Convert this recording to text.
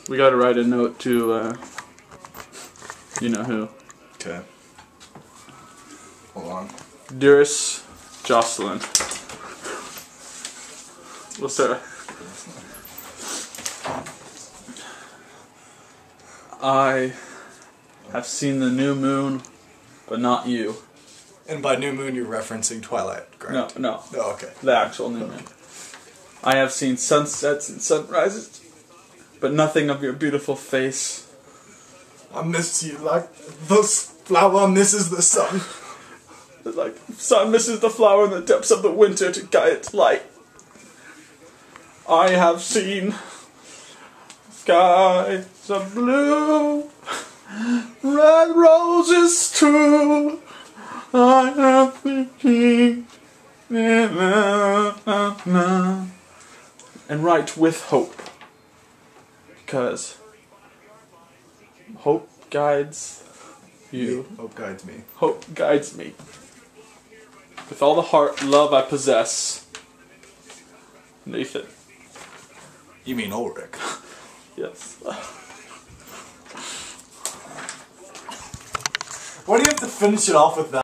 We gotta write a note to, you know who. Okay. Hold on. Dearest Jocelyn. We'll start. I have seen the new moon, but not you. And by new moon, you're referencing Twilight, correct? No. Oh, okay. The actual new moon. I have seen sunsets and sunrises, but nothing of your beautiful face. I miss you like the flower misses the sun. Like sun misses the flower in the depths of the winter to guide its light. I have seen skies of blue, red roses too. I have seen and write with hope, because hope guides you. Hope guides me. Hope guides me. With all the heart and love I possess, Nathan. You mean Ulrich? Yes. Why do you have to finish it off with that?